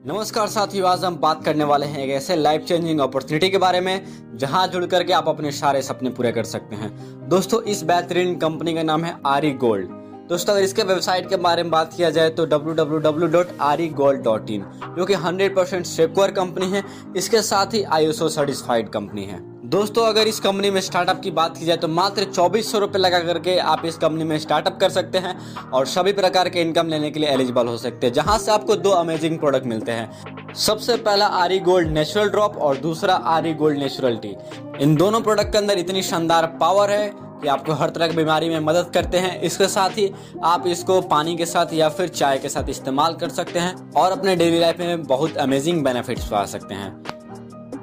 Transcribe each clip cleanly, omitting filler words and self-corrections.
नमस्कार साथियों, आज हम बात करने वाले हैं एक ऐसे लाइफ चेंजिंग अपॉर्चुनिटी के बारे में जहां जुड़ करके आप अपने सारे सपने पूरे कर सकते हैं। दोस्तों, इस बेहतरीन कंपनी का नाम है आरी गोल्ड। दोस्तों, अगर इसके वेबसाइट के बारे में बात किया जाए तो www.arigold.in, जो कि 100% सिक्योर कंपनी है। इसके साथ ही ISO सर्टिफाइड कंपनी है। दोस्तों, अगर इस कंपनी में स्टार्टअप की बात की जाए तो मात्र 2400 रुपये लगा करके आप इस कंपनी में स्टार्टअप कर सकते हैं और सभी प्रकार के इनकम लेने के लिए एलिजिबल हो सकते हैं, जहां से आपको दो अमेजिंग प्रोडक्ट मिलते हैं। सबसे पहला आरी गोल्ड नेचुरल ड्रॉप और दूसरा आरी गोल्ड नेचुरल टी। इन दोनों प्रोडक्ट के अंदर इतनी शानदार पावर है कि आपको हर तरह की बीमारी में मदद करते हैं। इसके साथ ही आप इसको पानी के साथ या फिर चाय के साथ इस्तेमाल कर सकते हैं और अपने डेली लाइफ में बहुत अमेजिंग बेनिफिट्स पा सकते हैं।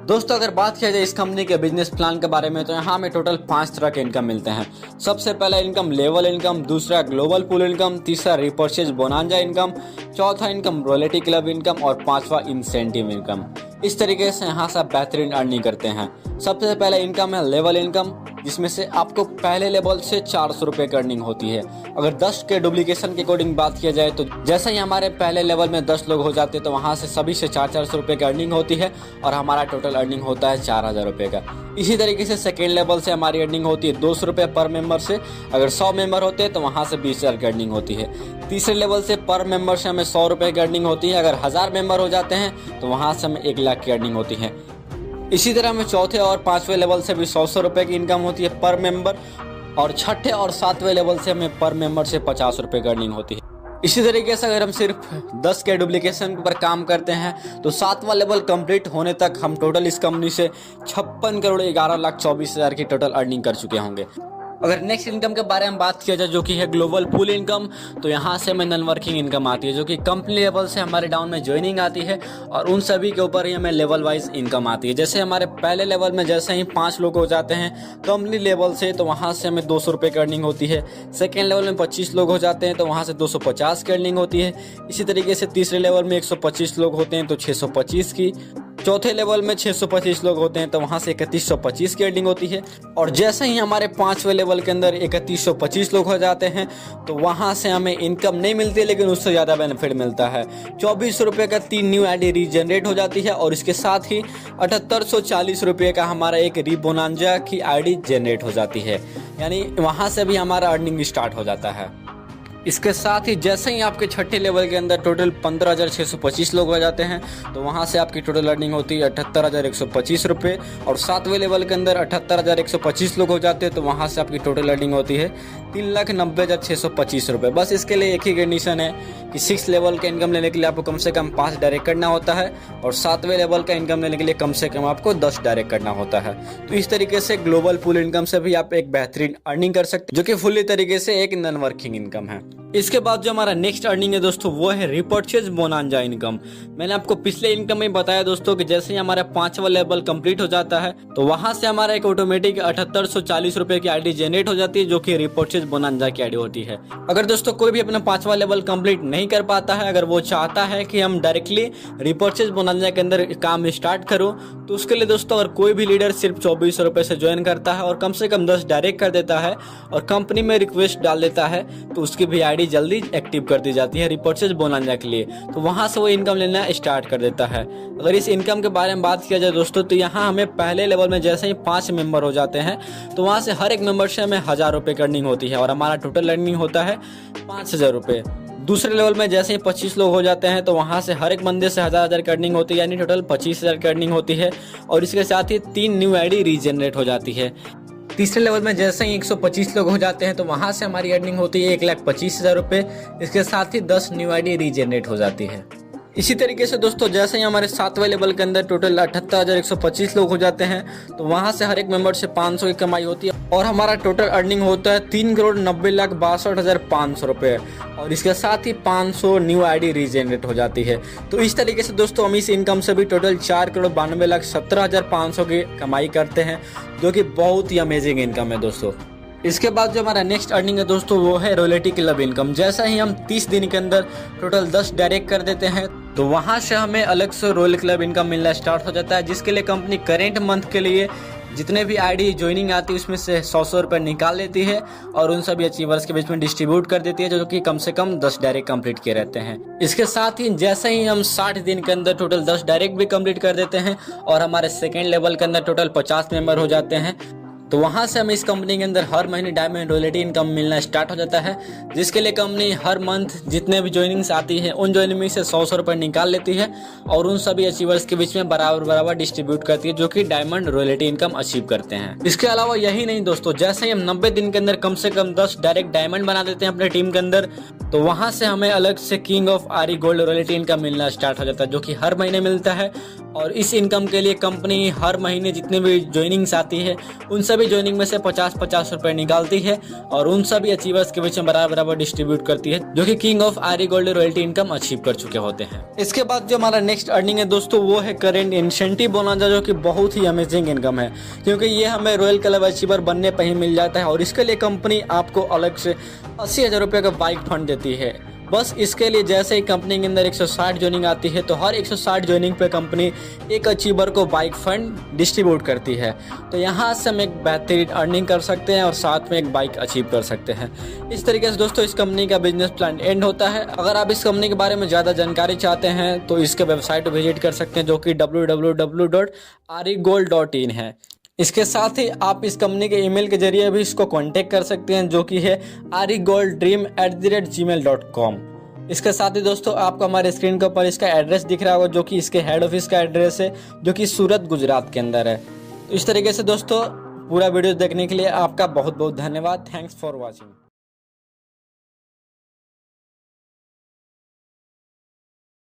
दोस्तों, अगर बात किया जाए इस कंपनी के बिजनेस प्लान के बारे में तो यहाँ हमें टोटल 5 तरह के इनकम मिलते हैं। सबसे पहला इनकम लेवल इनकम, दूसरा ग्लोबल पूल इनकम, तीसरा रिपर्चेज बोनांजा इनकम, चौथा इनकम रॉयल्टी क्लब इनकम और पांचवा इंसेंटिव इनकम। इस तरीके से यहाँ से आप बेहतरीन अर्निंग करते हैं। सबसे पहला इनकम है लेवल इनकम, जिसमें से आपको पहले लेवल से 400 रुपये की अर्निंग होती है। अगर 10 के डुप्लीकेशन के अकॉर्डिंग बात किया जाए तो जैसे ही हमारे पहले लेवल में 10 लोग हो जाते हैं तो वहाँ से सभी से 400 रुपये की अर्निंग होती है और हमारा टोटल अर्निंग होता है 4000 रुपये का। इसी तरीके से सेकेंड लेवल से हमारी अर्निंग होती है 200 रुपये पर मेंबर से। अगर 100 मेंबर होते हैं तो वहाँ से 20,000 की अर्निंग होती है। तीसरे लेवल से पर मेंबर से हमें 100 रुपये की अर्निंग होती है। अगर 1000 मेंबर हो जाते हैं तो वहाँ से हमें 1 लाख की अर्निंग होती है। इसी तरह हमें चौथे और पांचवें लेवल से भी 100 रुपये की इनकम होती है पर मेंबर, और छठे और सातवें लेवल से हमें पर मेंबर से 50 रुपये की अर्निंग होती है। इसी तरीके से अगर हम सिर्फ 10 के डुप्लीकेशन पर काम करते हैं तो 7वां लेवल कंप्लीट होने तक हम टोटल इस कंपनी से 56 करोड़ 11,24,000 की टोटल अर्निंग कर चुके होंगे। अगर नेक्स्ट इनकम के बारे में बात किया जाए जो कि है ग्लोबल पूल इनकम, तो यहाँ से हमें नॉन वर्किंग इनकम आती है, जो कि कंपनी लेवल से हमारे डाउन में ज्वाइनिंग आती है और उन सभी के ऊपर ही हमें लेवल वाइज इनकम आती है। जैसे हमारे पहले लेवल में जैसे ही 5 लोग हो जाते हैं कंपनी लेवल से तो वहाँ से हमें 200 रुपये की अर्निंग होती है। सेकेंड लेवल में 25 लोग हो जाते हैं तो वहाँ से 250 की अर्निंग होती है। इसी तरीके से तीसरे लेवल में 125 लोग होते हैं तो 625 की। चौथे लेवल में 625 लोग होते हैं तो वहाँ से 3125 की अर्निंग होती है। और जैसे ही हमारे 5वें लेवल के अंदर 3125 लोग हो जाते हैं तो वहाँ से हमें इनकम नहीं मिलती, लेकिन उससे ज़्यादा बेनिफिट मिलता है। 24 रुपये का 3 न्यू आईडी रीजनरेट हो जाती है और इसके साथ ही 7840 रुपये का हमारा एक रीबोनांजा की आईडी जनरेट हो जाती है। यानी वहाँ से भी हमारा अर्निंग स्टार्ट हो जाता है। इसके साथ ही जैसे ही आपके छठे लेवल के अंदर टोटल 15,625 लोग हो जाते हैं तो वहाँ से आपकी टोटल अर्निंग होती है 78,125 रुपये। और 7वें लेवल के अंदर 78,125 लोग हो जाते हैं तो वहाँ से आपकी टोटल अर्निंग होती है 3,90,625 रुपये। बस इसके लिए एक ही कंडीशन है कि 6 लेवल का इनकम लेने के लिए आपको कम से कम 5 डायरेक्ट करना होता है और 7वें लेवल का इनकम लेने के लिए कम से कम आपको 10 डायरेक्ट करना होता है। तो इस तरीके से ग्लोबल पूल इनकम से भी आप एक बेहतरीन अर्निंग कर सकते हैं, जो कि फुल्ली तरीके से एक नॉन वर्किंग इनकम है। इसके बाद जो हमारा नेक्स्ट अर्निंग है दोस्तों वो है रिपर्चेज बोनांजा इनकम। मैंने आपको पिछले इनकम में बताया दोस्तों कि जैसे ही हमारा 5वां लेवल कंप्लीट हो जाता है तो वहां से हमारा एक ऑटोमेटिक 7840 रुपये की आईडी जनरेट हो जाती है, जो कि रिपर्चेज बोनांजा की आईडी होती है। अगर दोस्तों कोई भी अपना 5वां लेवल कंप्लीट नहीं कर पाता है, अगर वो चाहता है कि हम डायरेक्टली रिपर्चेज बोनांजा के अंदर काम स्टार्ट करूं, तो उसके लिए दोस्तों अगर कोई भी लीडर सिर्फ 2400 रुपये से ज्वाइन करता है और कम से कम 10 डायरेक्ट कर देता है और कंपनी में रिक्वेस्ट डाल देता है तो उसकी भी आईडी जल्दी एक्टिव कर दी जाती है रिपर्चेज बोनांजा के लिए। तो वहां से वो इनकम लेना स्टार्ट कर देता है। अगर इस इनकम के बारे में बात किया जाए दोस्तों तो यहाँ हमें पहले लेवल में जैसे ही 5 मेंबर हो जाते हैं तो वहां से हर एक मेंबर से हमें 1000 रुपये की अर्निंग होती है और हमारा टोटल अर्निंग होता है 5000 रुपये। दूसरे लेवल में जैसे ही 25 लोग हो जाते हैं तो वहां से हर एक बंदे से 1000 की अर्निंग होती है, यानी टोटल 25,000 की अर्निंग होती है। और इसके साथ ही 3 न्यू आईडी रीजनरेट हो जाती है। तीसरे लेवल में जैसे ही 125 लोग हो जाते हैं तो वहां से हमारी अर्निंग होती है 1,25,000 रुपये। इसके साथ ही 10 न्यू आईडी रीजनरेट हो जाती है। इसी तरीके से दोस्तों जैसे ही हमारे 7वें लेवल के अंदर टोटल 78,125 लोग हो जाते हैं तो वहां से हर एक मेंबर से 500 की कमाई होती है और हमारा टोटल अर्निंग होता है 3,90,62,500 रुपये। और इसके साथ ही 500 न्यू आईडी रीजनरेट हो जाती है। तो इस तरीके से दोस्तों हम इस इनकम से भी टोटल 4,92,17,500 की कमाई करते हैं, जो कि बहुत ही अमेजिंग इनकम है दोस्तों। इसके बाद जो हमारा नेक्स्ट अर्निंग है दोस्तों वो है रॉयल्टी क्लब इनकम। जैसा ही हम 30 दिन के अंदर टोटल 10 डायरेक्ट कर देते हैं तो वहाँ से हमें अलग से रॉयल क्लब इनकम मिलना स्टार्ट हो जाता है, जिसके लिए कंपनी करेंट मंथ के लिए जितने भी आईडी ज्वाइनिंग आती है उसमें से 100 रुपये निकाल लेती है और उन सभी अचीवर्स के बीच में डिस्ट्रीब्यूट कर देती है, जो कि कम से कम 10 डायरेक्ट कंप्लीट किए रहते हैं। इसके साथ ही जैसे ही हम 60 दिन के अंदर टोटल 10 डायरेक्ट भी कंप्लीट कर देते हैं और हमारे सेकेंड लेवल के अंदर टोटल 50 मेंबर हो जाते हैं, तो वहाँ से हमें इस कंपनी के अंदर हर महीने डायमंड रॉयल्टी इनकम मिलना स्टार्ट हो जाता है, जिसके लिए कंपनी हर मंथ जितने भी ज्वाइनिंग्स आती है उन ज्वाइनिंग में से 100 रुपये निकाल लेती है और उन सभी अचीवर्स के बीच में बराबर डिस्ट्रीब्यूट करती है, जो कि डायमंड रॉयल्टी इनकम अचीव करते हैं। इसके अलावा यही नहीं दोस्तों, जैसे ही हम 90 दिन के अंदर कम से कम 10 डायरेक्ट डायमंड बना देते हैं अपने टीम के अंदर, तो वहाँ से हमें अलग से किंग ऑफ आरी गोल्ड रॉयल्टी इनकम मिलना स्टार्ट हो जाता है, जो कि हर महीने मिलता है। और इस इनकम के लिए कंपनी हर महीने जितने भी ज्वाइनिंग्स आती है उन सभी ज्वाइनिंग में से 50 रुपए निकालती है और उन सभी अचीवर्स के बीच में बराबर डिस्ट्रीब्यूट करती है, जो कि किंग ऑफ आरी गोल्ड रॉयल्टी इनकम अचीव कर चुके होते हैं। इसके बाद जो हमारा नेक्स्ट अर्निंग है दोस्तों, वो है करेंट इंसेंटिव बोनस, जो कि बहुत ही अमेजिंग इनकम है, क्योंकि ये हमें रॉयल क्लब अचीवर बनने पर ही मिल जाता है और इसके लिए कंपनी आपको अलग से 80,000 रुपये का बाइक फंड देती है। बस इसके लिए जैसे ही कंपनी के अंदर 160 ज्वाइनिंग आती है तो हर 160 ज्वाइनिंग पे कंपनी एक अचीवर को बाइक फंड डिस्ट्रीब्यूट करती है। तो यहाँ से हम एक बेहतरीन अर्निंग कर सकते हैं और साथ में एक बाइक अचीव कर सकते हैं। इस तरीके से दोस्तों इस कंपनी का बिजनेस प्लान एंड होता है। अगर आप इस कंपनी के बारे में ज़्यादा जानकारी चाहते हैं तो इसके वेबसाइट विजिट कर सकते हैं, जो कि www.arigold.in है। इसके साथ ही आप इस कंपनी के ईमेल के जरिए भी इसको कांटेक्ट कर सकते हैं, जो कि है arigolddream@gmail.com। इसके साथ ही दोस्तों आपको हमारे स्क्रीन के ऊपर इसका एड्रेस दिख रहा होगा, जो कि इसके हेड ऑफिस का एड्रेस है, जो कि सूरत गुजरात के अंदर है। तो इस तरीके से दोस्तों पूरा वीडियो देखने के लिए आपका बहुत बहुत धन्यवाद। Thanks for watching.